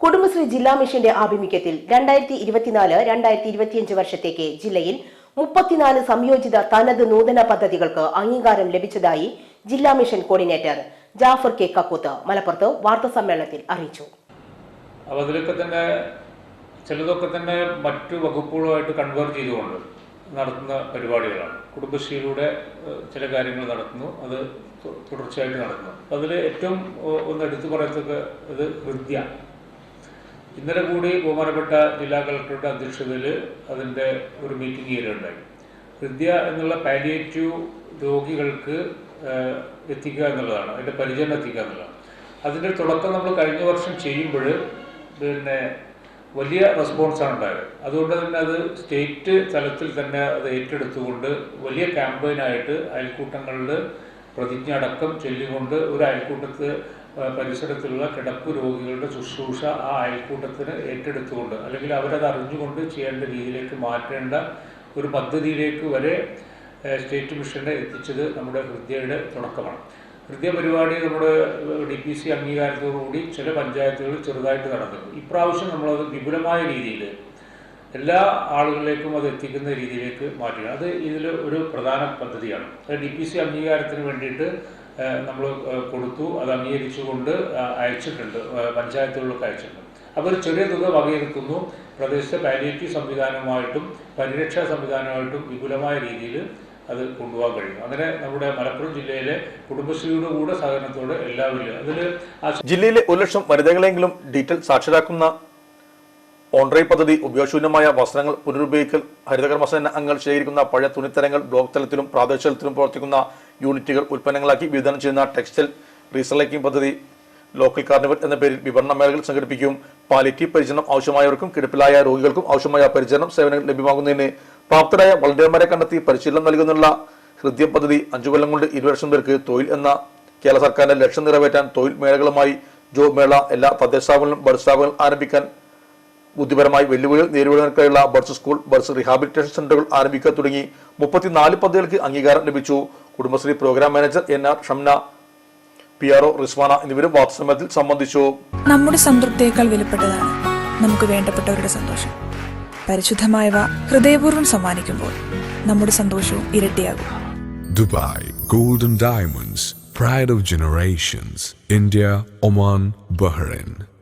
കുടുംബശ്രീ ജില്ലാ മിഷന്റെ ആഭിമുഖ്യത്തിൽ 2024-2025 വർഷത്തേക്ക് ജില്ലയിൽ 34 സംയോജിത തനത് നൂതന പദ്ധതികൾക്ക് അംഗീകാരം ലഭിച്ചതായി ജില്ലാ mission coordinator Jafar K Kakkooth മലപ്പുറത്ത് വാർത്താസമ്മേളനത്തിൽ അറിയിച്ചു. ചിലതൊക്കെ തന്നെ മറ്റു വകുപ്പുകളുമായിട്ട് കൺവേർട്ട് ചെയ്തുകൊണ്ട് നടത്തുന്ന പരിപാടികളാണ്. കുടുംബശ്രീയിലൂടെ ചില കാര്യങ്ങൾ നടത്തുന്നു, അത് തുടർച്ചയായിട്ട് നടക്കുന്നു. അതിൽ ഏറ്റവും ഒന്ന് എടുത്തു പറയത്തക്ക ഇത് ഹൃദ്യ. ഇന്നലെ കൂടി ബഹുമാനപ്പെട്ട ജില്ലാ കളക്ടറുടെ അധ്യക്ഷതയിൽ അതിൻ്റെ ഒരു മീറ്റിംഗ് ചെയ്യുകയുണ്ടായി. ഹൃദ്യ എന്നുള്ള പാലിയേറ്റീവ് രോഗികൾക്ക് എത്തിക്കുക എന്നുള്ളതാണ്, അതിൻ്റെ പരിചരണം എത്തിക്കുക എന്നുള്ളതാണ്. അതിൻ്റെ തുടക്കം നമ്മൾ കഴിഞ്ഞ വർഷം ചെയ്യുമ്പോൾ വലിയ റെസ്പോൺസാണ് ഉണ്ടായത്. അതുകൊണ്ട് തന്നെ അത് സ്റ്റേറ്റ് തലത്തിൽ തന്നെ അത് ഏറ്റെടുത്തുകൊണ്ട് വലിയ ക്യാമ്പയിനായിട്ട് അയൽക്കൂട്ടങ്ങളിൽ പ്രതിജ്ഞ അടക്കം ചൊല്ലിക്കൊണ്ട് ഒരു അയൽക്കൂട്ടത്ത് പരിസരത്തുള്ള കിടപ്പ് രോഗികളുടെ ശുശ്രൂഷ ആ അയൽക്കൂട്ടത്തിന് ഏറ്റെടുത്തുകൊണ്ട് അല്ലെങ്കിൽ അവരത് അറിഞ്ഞുകൊണ്ട് ചെയ്യേണ്ട രീതിയിലേക്ക് മാറ്റേണ്ട ഒരു പദ്ധതിയിലേക്ക് വരെ സ്റ്റേറ്റ് മിഷനെ എത്തിച്ചത് നമ്മുടെ ഹൃദ്യയുടെ തുടക്കമാണ്. ഹൃദ്യ പരിപാടി നമ്മുടെ DPC അംഗീകാരത്തോടുകൂടി ചില പഞ്ചായത്തുകളിൽ ചെറുതായിട്ട് നടന്നിരുന്നു. ഇപ്രാവശ്യം നമ്മളത് വിപുലമായ രീതിയിൽ എല്ലാ ആളുകളിലേക്കും അത് എത്തിക്കുന്ന രീതിയിലേക്ക് മാറ്റുക. അത് ഇതിൽ ഒരു പ്രധാന പദ്ധതിയാണ്. DPC അംഗീകാരത്തിന് വേണ്ടിയിട്ട് നമ്മൾ കൊടുത്തു, അത് അംഗീകരിച്ചുകൊണ്ട് അയച്ചിട്ടുണ്ട്, പഞ്ചായത്തുകളിലൊക്കെ അയച്ചിട്ടുണ്ട്. അപ്പോൾ ഒരു ചെറിയ തുക വകയിരുത്തുന്നു. പ്രദേശത്തെ പാലിയേറ്റീവ് സംവിധാനവുമായിട്ടും പരിരക്ഷാ സംവിധാനമായിട്ടും വിപുലമായ രീതിയിൽ അത് കൊണ്ടുപോകാൻ കഴിയും. അങ്ങനെ നമ്മുടെ മലപ്പുറം ജില്ലയിലെ കുടുംബശ്രീയുടെ കൂടെ സഹകരണത്തോടെ എല്ലാവരും ജില്ലയിലെ 1 ലക്ഷം വനിതകളെങ്കിലും ഡീറ്റെയിൽ സാക്ഷരരാക്കുന്ന ഓൺറൈ പദ്ധതി, ഉപയോഗശൂന്യമായ വസ്ത്രങ്ങൾ പുനരുപയോഗിക്കൽ, ഹരിതകർമ്മസേന അംഗങ്ങൾ ശേഖരിക്കുന്ന പഴയ തുണിത്തരങ്ങൾ ബ്ലോക്ക് തലത്തിലും പ്രാദേശിക തലത്തിലും പ്രവർത്തിക്കുന്ന യൂണിറ്റുകൾ ഉൽപ്പന്നങ്ങളാക്കി വിതരണം ചെയ്യുന്ന ടെക്സ്റ്റൈൽ റീസൈക്ലിംഗ് പദ്ധതി, ലോക്കൽ കാർണിവൽ എന്ന പേരിൽ വിപണന മേളകൾ സംഘടിപ്പിക്കും. പാലിയേറ്റീവ് പരിചരണം ആവശ്യമായവർക്കും കിടപ്പിലായ രോഗികൾക്കും ആവശ്യമായ പരിചരണം സേവനങ്ങൾ ലഭ്യമാകുന്നതിന് പ്രാപ്തരായ വളണ്ടിയർമാരെ കണ്ടെത്തി പരിശീലനം നൽകുന്നുള്ള ഹൃദ്യം പദ്ധതി 5 കൊല്ലം കൊണ്ട് 20 ലക്ഷം പേർക്ക് തൊഴിൽ എന്ന കേരള സർക്കാരിന്റെ ലക്ഷ്യം നിറവേറ്റാൻ തൊഴിൽ മേളകളുമായി ജോബ് മേള, എല്ലാ തദ്ദേശ സ്ഥാപനങ്ങളും ബഡ് സ്ഥാപനങ്ങൾ ആരംഭിക്കാൻ, ബുദ്ധിപരമായി വെല്ലുവിളികൾ നേരിടുന്നതിനുള്ള ബഡ്സ് സ്കൂൾ, ബഡ്സ് റീഹാബിലിറ്റേഷൻ സെന്ററുകൾ ആരംഭിക്കുക തുടങ്ങി 34 പദ്ധതികൾക്ക് അംഗീകാരം ലഭിച്ചു. Kudumbashree programme manager NR Shamna, PRO Rizwana എന്നിവരും വാർത്താസമ്മേളനത്തിൽ സംബന്ധിച്ചു. നമ്മുടെ സംതൃപ്തിയേക്കാൾ വിലപ്പെട്ടതാണ് നമുക്ക് വേണ്ടപ്പെട്ടവരുടെ സന്തോഷം. പരിശുദ്ധമായവ ഹൃദയപൂർവ്വം സമ്മാനിക്കുമ്പോൾ നമ്മുടെ സന്തോഷവും ഇരട്ടിയാകും. Dubai Golden Diamonds, Pride of Generations, India, Oman, Bahrain.